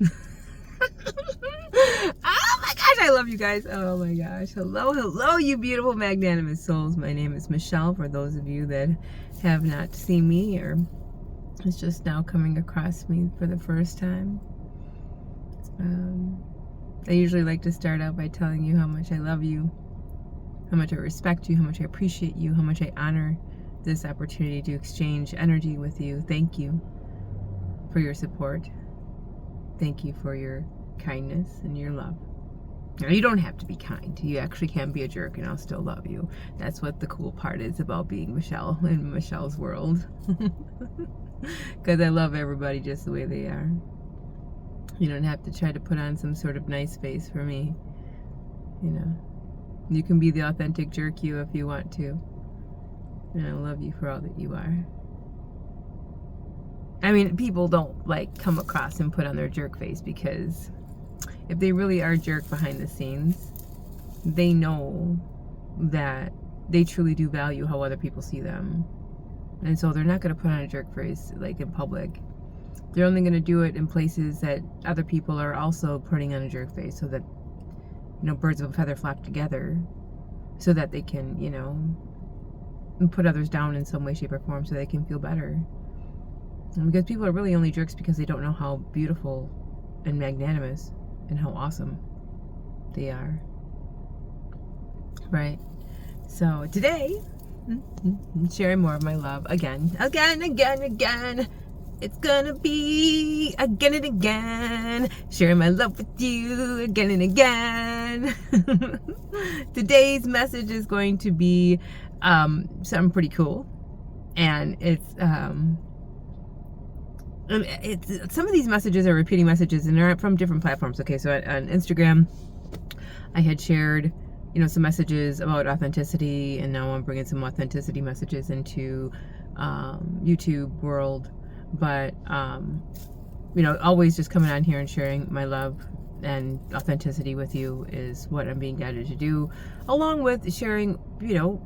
Oh my gosh, I love you guys. Oh my gosh. Hello, hello, you beautiful, magnanimous souls. My name is Michelle, for those of you that have not seen me or it's just now coming across me for the first time. I usually like to start out by telling you how much I love you, how much I respect you, how much I appreciate you, how much I honor this opportunity to exchange energy with you. Thank you for your support. Thank you for your kindness and your love. Now, you don't have to be kind. You actually can be a jerk and I'll still love you. That's what the cool part is about being Michelle in Michelle's world. Because I love everybody just the way they are. You don't have to try to put on some sort of nice face for me. You know, you can be the authentic jerk you if you want to. And I love you for all that you are. I mean, people don't like come across and put on their jerk face, because if they really are jerk behind the scenes, they know that they truly do value how other people see them. And so they're not going to put on a jerk face like in public. They're only going to do it in places that other people are also putting on a jerk face, so that, you know, birds of a feather flock together, so that they can, you know, put others down in some way, shape, or form so they can feel better. And because people are really only jerks because they don't know how beautiful and magnanimous and how awesome they are. Right? So today, I'm sharing more of my love again. It's gonna be again and again, sharing my love with you again and again. Today's message is going to be something pretty cool, and it's some of these messages are repeating messages, and they're from different platforms. Okay, so on Instagram, I had shared, you know, some messages about authenticity, and now I'm bringing some authenticity messages into YouTube world. But you know, always just coming on here and sharing my love and authenticity with you is what I'm being guided to do, along with sharing, you know,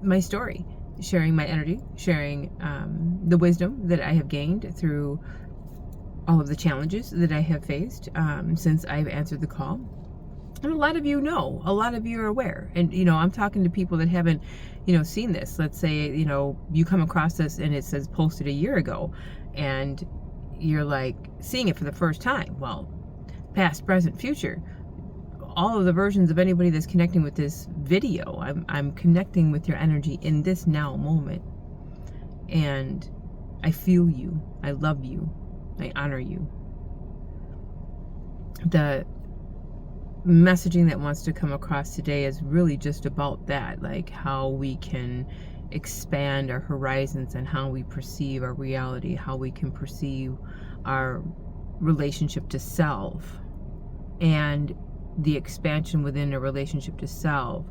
my story, sharing my energy, sharing the wisdom that I have gained through all of the challenges that I have faced since I've answered the call. And a lot of you know, a lot of you are aware. And, you know, I'm talking to people that haven't, you know, seen this. Let's say, you know, you come across this and it says posted a year ago, and you're like seeing it for the first time. Well, past, present, future, all of the versions of anybody that's connecting with this video, I'm connecting with your energy in this now moment. And I feel you. I love you. I honor you. The messaging that wants to come across today is really just about that, like how we can expand our horizons and how we perceive our reality, how we can perceive our relationship to self. And the expansion within a relationship to self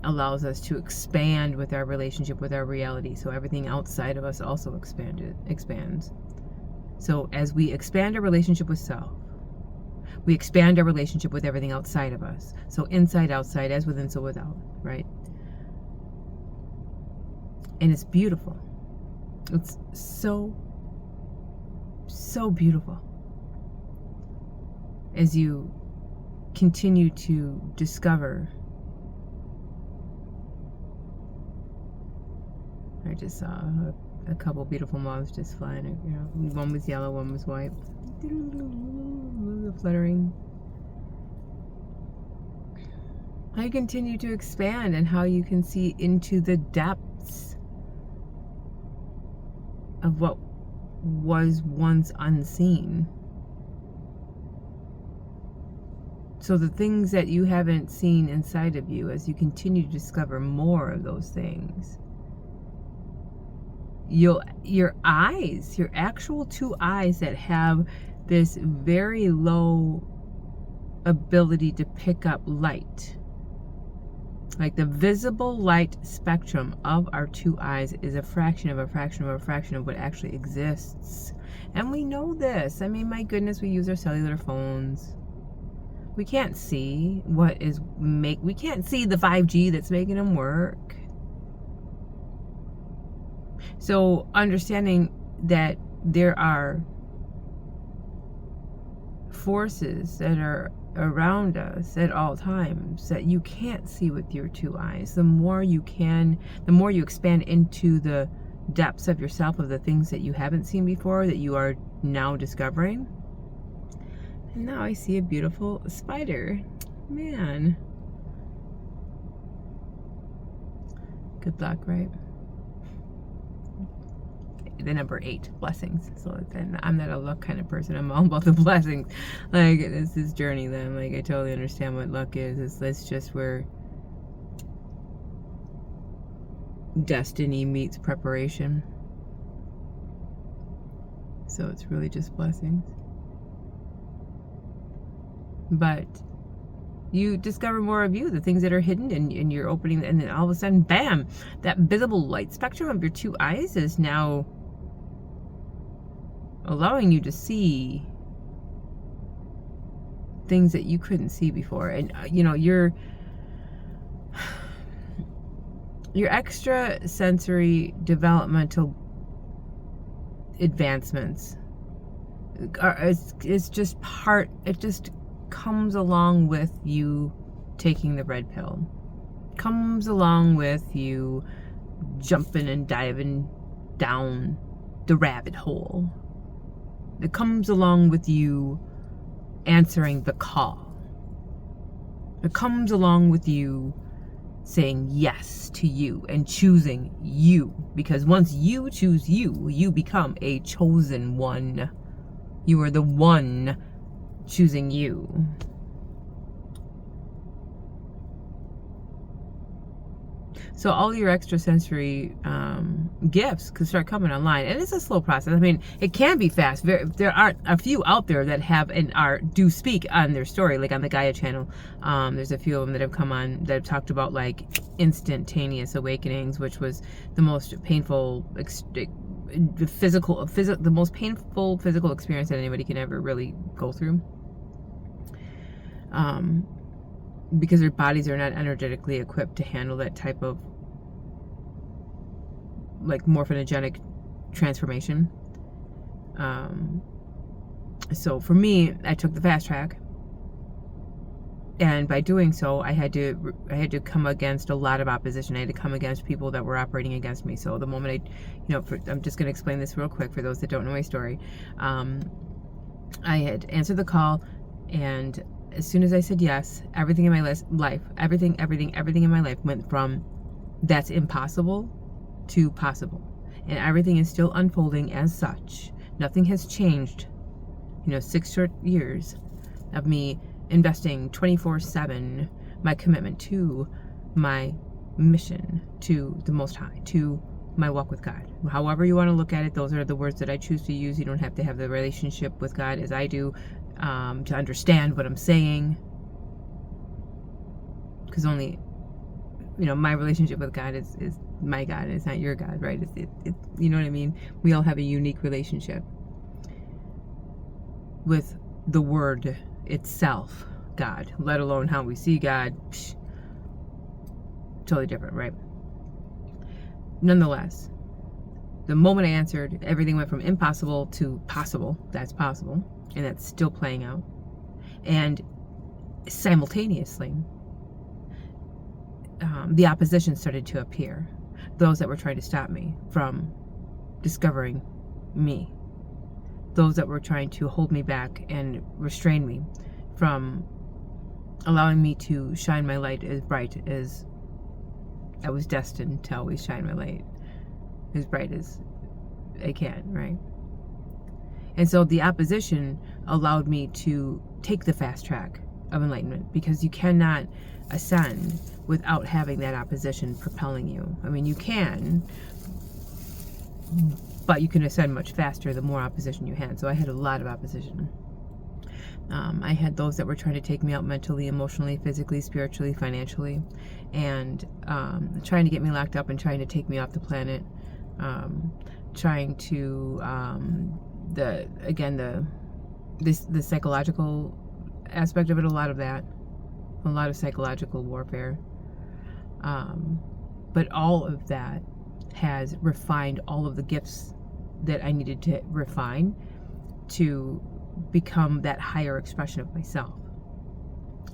allows us to expand with our relationship with our reality, so everything outside of us also expands. So as we expand our relationship with self, we expand our relationship with everything outside of us. So inside, outside, as within, so without, right? And it's beautiful. It's so, so beautiful. As you continue to discover. I just saw a couple beautiful moths just flying. You know, one was yellow, one was white. Fluttering. How you continue to expand and how you can see into the depths of what was once unseen. So the things that you haven't seen inside of you, as you continue to discover more of those things, your eyes, your actual two eyes that have this very low ability to pick up light, like the visible light spectrum of our two eyes is a fraction of a fraction of a fraction of what actually exists. And we know this. I mean, my goodness, we use our cellular phones. We can't see we can't see the 5G that's making them work. So understanding that there are forces that are around us at all times that you can't see with your two eyes. The more you expand into the depths of yourself, of the things that you haven't seen before, that you are now discovering. And now I see a beautiful spider. Man. Good luck, right? The number 8, blessings. So then I'm not a luck kind of person. I'm all about the blessings. Like, it's this journey then. Like, I totally understand what luck is. It's just where destiny meets preparation. So it's really just blessings. But you discover more of you, the things that are hidden, and you're opening, and then all of a sudden, bam, that visible light spectrum of your two eyes is now allowing you to see things that you couldn't see before. And you know, your extra sensory developmental advancements is just part, it just comes along with you taking the red pill, comes along with you jumping and diving down the rabbit hole. It comes along with you answering the call. It comes along with you saying yes to you and choosing you. Because once you choose you, you become a chosen one. You are the one choosing you. So all your extrasensory gifts could start coming online, and it's a slow process. I mean, it can be fast. There are a few out there that have and do speak on their story, like on the Gaia channel. There's a few of them that have come on that have talked about like instantaneous awakenings, which was the most painful, the most painful physical experience that anybody can ever really go through. Because their bodies are not energetically equipped to handle that type of like morphinogenic transformation. So for me, I took the fast track, and by doing so, I had to come against a lot of opposition. I had to come against people that were operating against me. So the moment I'm just going to explain this real quick for those that don't know my story. I had answered the call, and as soon as I said yes, everything in my life, everything in my life went from that's impossible to possible. And everything is still unfolding as such. Nothing has changed. 6 short years of me investing 24/7 my commitment to my mission, to the Most High, to my walk with God. However you want to look at it, those are the words that I choose to use. You don't have to have the relationship with God as I do to understand what I'm saying, because only my relationship with God is my God. It's not your God, right? It's you know what I mean? We all have a unique relationship with the word itself, God, let alone how we see God. Totally different, right? Nonetheless, the moment I answered, everything went from impossible to possible. That's possible, and that's still playing out. And simultaneously, the opposition started to appear. Those that were trying to stop me from discovering me. Those that were trying to hold me back and restrain me from allowing me to shine my light as bright as I was destined to always shine my light, as bright as I can, right? And so the opposition allowed me to take the fast track of enlightenment, because you cannot ascend without having that opposition propelling you. I mean, you can, but you can ascend much faster the more opposition you had. So I had a lot of opposition. I had those that were trying to take me out mentally, emotionally, physically, spiritually, financially, and trying to get me locked up and trying to take me off the planet, trying to the psychological aspect of it, a lot of psychological warfare, but all of that has refined all of the gifts that I needed to refine to become that higher expression of myself.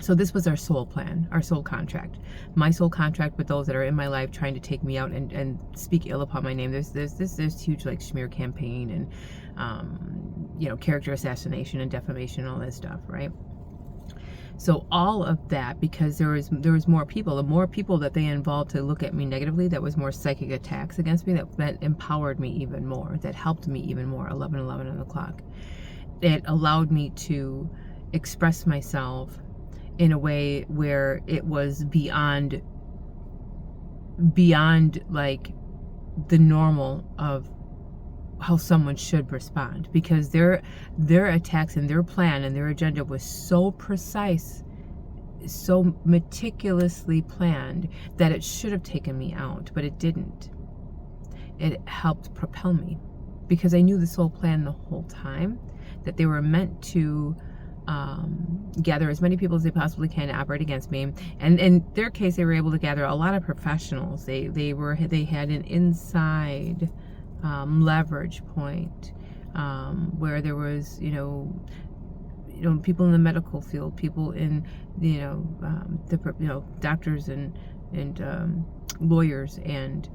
So this was our soul plan, our soul contract. My soul contract with those that are in my life trying to take me out and speak ill upon my name. There's huge like smear campaign and character assassination and defamation and all that stuff, right? So all of that, because there was more people. The more people that they involved to look at me negatively, that was more psychic attacks against me, that empowered me even more, that helped me even more. 11:11 on the clock. It allowed me to express myself in a way where it was beyond like the normal of how someone should respond, because their attacks and their plan and their agenda was so precise, so meticulously planned, that it should have taken me out, but it didn't. It helped propel me, because I knew the soul plan the whole time, that they were meant to gather as many people as they possibly can to operate against me. And in their case, they were able to gather a lot of professionals. They had an inside leverage point where there was people in the medical field, people in doctors and lawyers and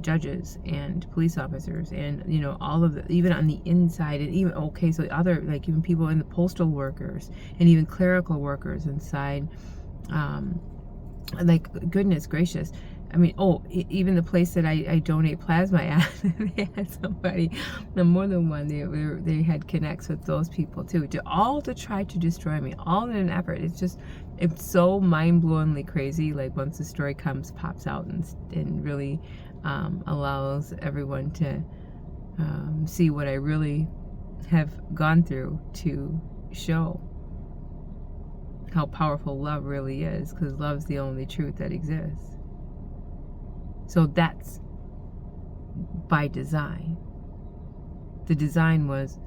judges and police officers, and all of the, even on the inside, and even so other, like, even people in the postal workers and even clerical workers inside, like, goodness gracious, I mean, even the place that I donate plasma at, they had somebody, more than one, they had connects with those people too, to try to destroy me, all in an effort. It's so mind-blowingly crazy. Like, once the story pops out and really allows everyone to see what I really have gone through, to show how powerful love really is, because love's the only truth that exists. So that's by design. The design was,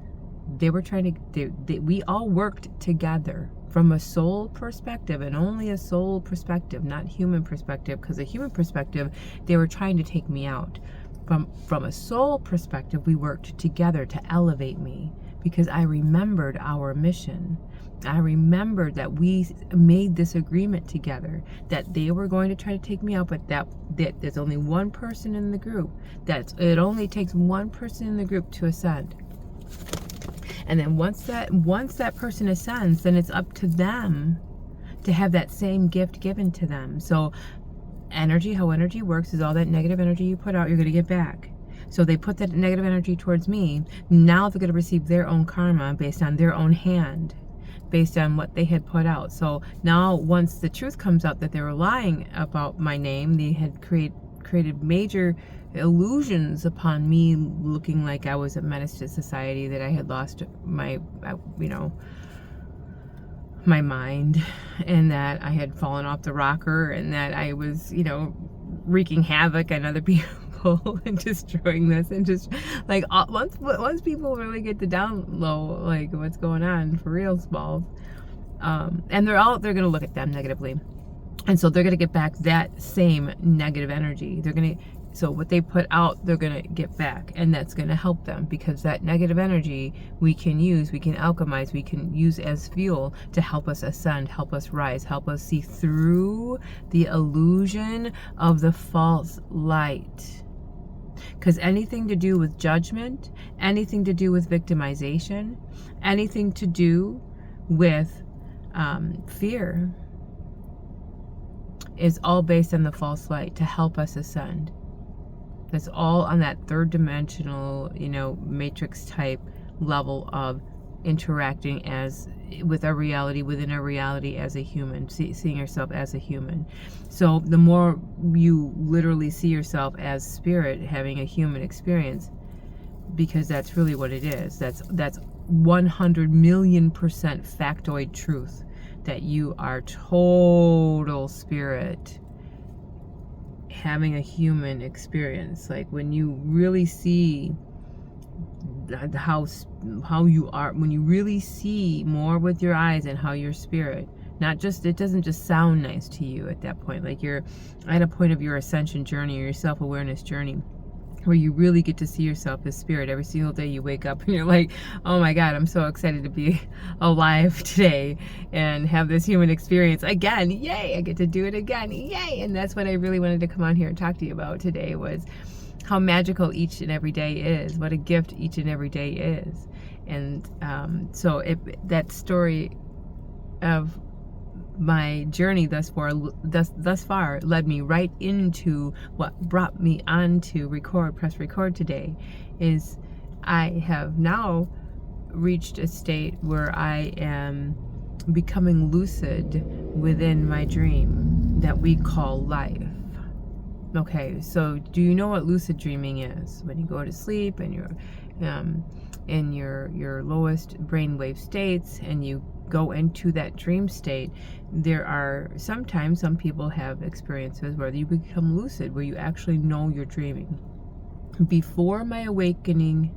they were trying to, we all worked together from a soul perspective, and only a soul perspective, not human perspective, because a human perspective, they were trying to take me out. From a soul perspective, we worked together to elevate me, because I remembered our mission. I remembered that we made this agreement together, that they were going to try to take me out, but that there's only one person in the group. It only takes one person in the group to ascend. And then once that person ascends, then it's up to them to have that same gift given to them. So how energy works is, all that negative energy you put out, you're going to get back. So they put that negative energy towards me. Now they're going to receive their own karma based on their own hand, based on what they had put out. So now, once the truth comes out that they were lying about my name, they had created major illusions upon me, looking like I was a menace to society, that I had lost my mind, and that I had fallen off the rocker, and that I was, wreaking havoc on other people and destroying this, and just like, once people really get the down low, like, what's going on for real, Smalls, and they're gonna look at them negatively, and so they're gonna get back that same negative energy. So what they put out, they're going to get back, and that's going to help them, because that negative energy we can alchemize, we can use as fuel to help us ascend, help us rise, help us see through the illusion of the false light. Because anything to do with judgment, anything to do with victimization, anything to do with fear is all based on the false light to help us ascend. That's all on that third dimensional, matrix type level of interacting with our reality, within our reality, as a human, seeing yourself as a human. So the more you literally see yourself as spirit having a human experience, because that's really what it is. That's 100 million % factoid truth, that you are total spirit having a human experience. Like, when you really see how you are, when you really see more with your eyes and how you're spirit, it doesn't just sound nice to you at that point. Like, you're at a point of your ascension journey or your self-awareness journey, where you really get to see yourself as spirit. Every single day you wake up and you're like, oh my God, I'm so excited to be alive today and have this human experience again. Yay, I get to do it again. Yay. And that's what I really wanted to come on here and talk to you about today, was how magical each and every day is, what a gift each and every day is. And so that story of my journey thus far led me right into what brought me on to press record today. Is I have now reached a state where I am becoming lucid within my dream that we call life. Okay, so do you know what lucid dreaming is? When you go to sleep and you're in your lowest brainwave states and you go into that dream state, there are sometimes some people have experiences where you become lucid, where you actually know you're dreaming. Before my awakening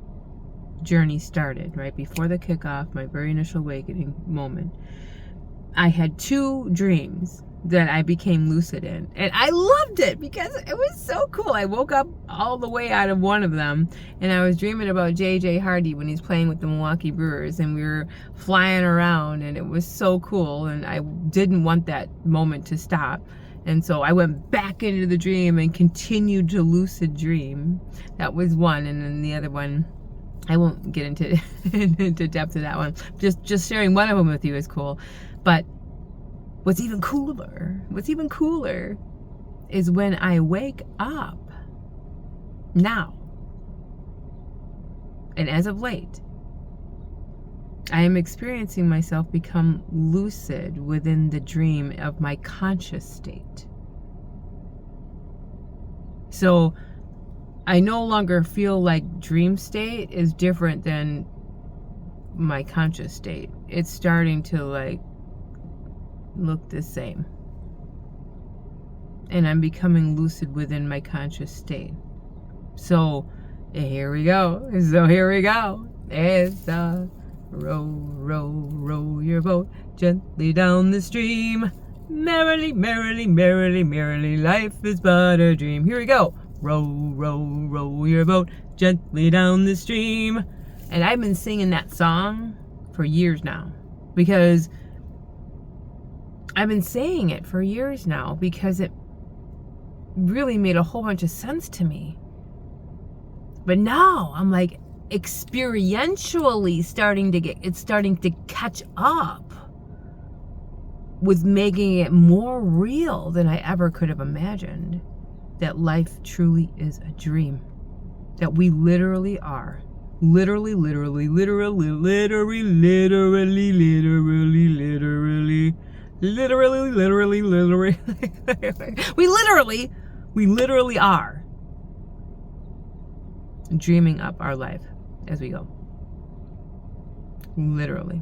journey started, right before the kickoff, my very initial awakening moment, I had 2 dreams that I became lucid in, and I loved it because it was so cool. I woke up all the way out of one of them, and I was dreaming about J.J. Hardy when he's playing with the Milwaukee Brewers, and we were flying around, and it was so cool, and I didn't want that moment to stop. And so I went back into the dream and continued to lucid dream. That was one. And then the other one, I won't get into depth of that one. Just sharing one of them with you is cool. But what's even cooler is when I wake up now, and as of late, I am experiencing myself become lucid within the dream of my conscious state. So I no longer feel like dream state is different than my conscious state. It's starting to like look the same. And I'm becoming lucid within my conscious state. So here we go. It's row your boat gently down the stream. Merrily, merrily, merrily, merrily, life is but a dream. Here we go. Row your boat gently down the stream. And I've been singing that song for years now, because I've been saying it for years now because it really made a whole bunch of sense to me. But now I'm like experientially starting to catch up with making it more real than I ever could have imagined. That life truly is a dream. That we literally are. Literally. We literally are dreaming up our life as we go. Literally.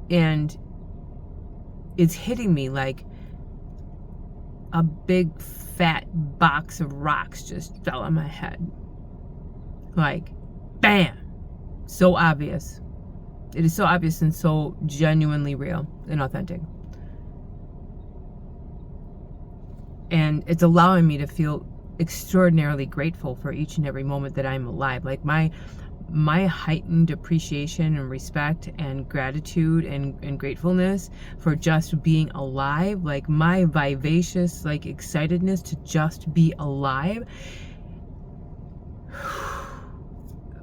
And it's hitting me like a big fat box of rocks just fell on my head. Like, bam! So obvious. It is so obvious and so genuinely real and authentic. And it's allowing me to feel extraordinarily grateful for each and every moment that I'm alive. Like my heightened appreciation and respect and gratitude and gratefulness for just being alive, like my vivacious like excitedness to just be alive,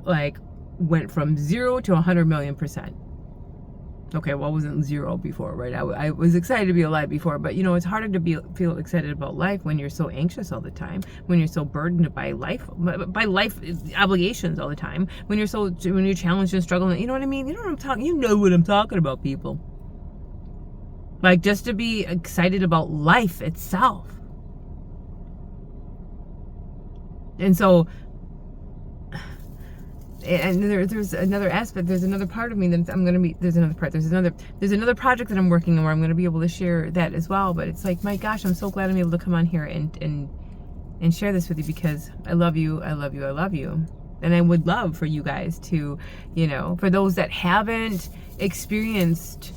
like went from 0 to 100 million%. Okay, well, I wasn't 0 before, right? I was excited to be alive before, but you know, it's harder to feel excited about life when you're so anxious all the time, when you're so burdened by life obligations all the time, when you're challenged and struggling. You know what I mean? You know what I'm talking about, people. Like, just to be excited about life itself. And so, and there's another aspect, there's another part of me that there's another project that I'm working on where I'm going to be able to share that as well. But it's like, my gosh, I'm so glad I'm able to come on here and share this with you, because I love you. And I would love for you guys to, you know, for those that haven't experienced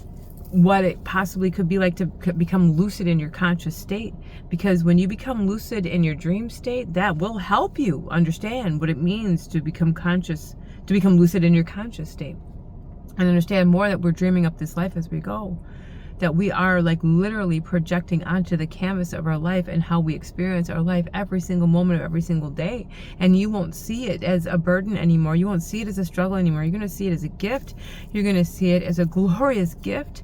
what it possibly could be like to become lucid in your conscious state. Because when you become lucid in your dream state, that will help you understand what it means to become conscious, to become lucid in your conscious state. And understand more that we're dreaming up this life as we go. That we are like literally projecting onto the canvas of our life and how we experience our life every single moment of every single day. And you won't see it as a burden anymore. You won't see it as a struggle anymore. You're going to see it as a gift. You're going to see it as a glorious gift.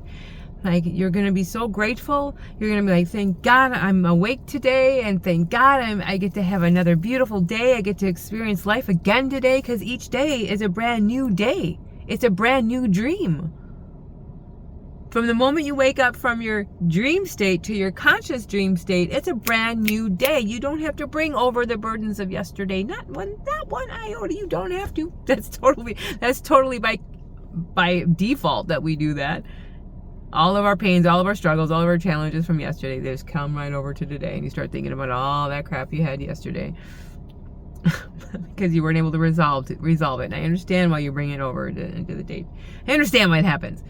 Like, you're going to be so grateful. You're going to be like, thank God I'm awake today. And thank God I get to have another beautiful day. I get to experience life again today, because each day is a brand new day. It's a brand new dream. From the moment you wake up from your dream state to your conscious dream state, it's a brand new day. You don't have to bring over the burdens of yesterday. Not one iota. You don't have to. That's totally by default that we do that. All of our pains, all of our struggles, all of our challenges from yesterday, they just come right over to today, and you start thinking about all that crap you had yesterday because you weren't able to resolve it. And I understand why you bring it over into the date. I understand why it happens.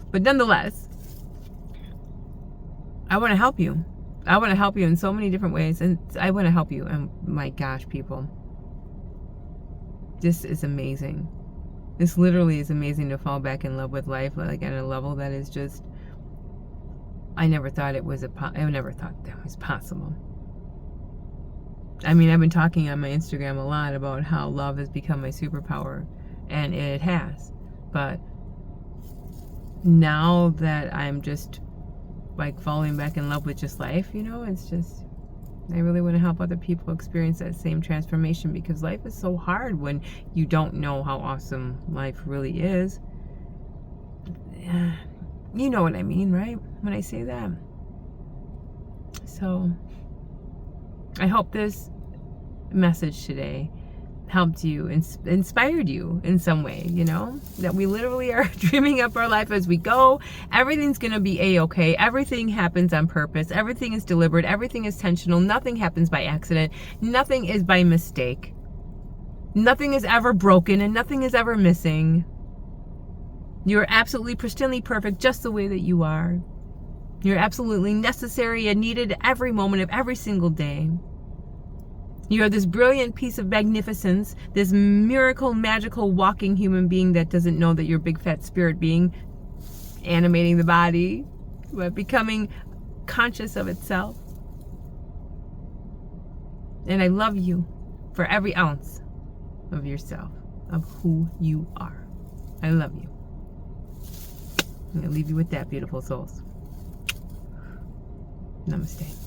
But nonetheless, I want to help you. I want to help you in so many different ways. And I want to help you. And my gosh, people, this is amazing. This literally is amazing, to fall back in love with life, like at a level that is just, I never thought that was possible. I mean, I've been talking on my Instagram a lot about how love has become my superpower. And it has. But now that I'm just like falling back in love with just life, you know, it's just, I really want to help other people experience that same transformation, because life is so hard when you don't know how awesome life really is. You know what I mean, right? When I say that. So I hope this message today helped you, inspired you in some way, you know, that we literally are dreaming up our life as we go. Everything's going to be a-okay. Everything happens on purpose. Everything is deliberate. Everything is intentional. Nothing happens by accident. Nothing is by mistake. Nothing is ever broken, and nothing is ever missing. You're absolutely pristinely perfect just the way that you are. You're absolutely necessary and needed every moment of every single day. You are this brilliant piece of magnificence, this miracle, magical, walking human being that doesn't know that you're a big fat spirit being animating the body, but becoming conscious of itself. And I love you for every ounce of yourself, of who you are. I love you. I'm going to leave you with that, beautiful souls. Namaste.